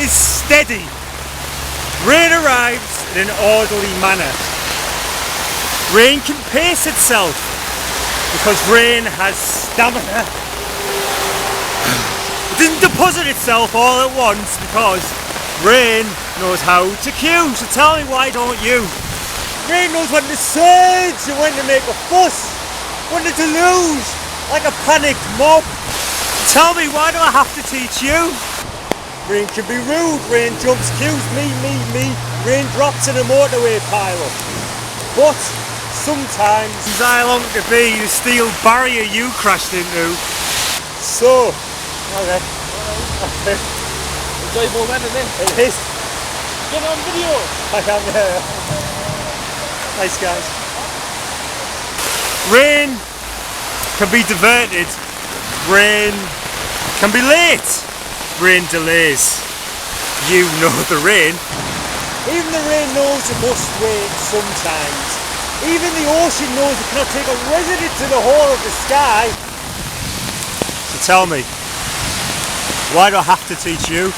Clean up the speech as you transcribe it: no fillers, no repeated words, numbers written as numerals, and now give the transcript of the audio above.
is steady. Rain arrives in an orderly manner. Rain can pace itself because rain has stamina. It doesn't deposit itself all at once because rain knows how to cue. So tell me, why don't you? Rain knows when to surge and when to make a fuss, when to deluge like a panicked mob. Tell me, why do I have to teach you? Rain can be rude, rain jumps queues, me, rain drops in a motorway pile-up. But sometimes I long to be the steel barrier you crashed into. So, okay. Enjoyable man, isn't it? It is. Get on video! I am, yeah. Nice guys. Rain can be diverted, rain can be late, rain delays. You know the rain. Even the rain knows it must wait sometimes. Even the ocean knows it cannot take a residence in the whole of the sky. So tell me, why do I have to teach you?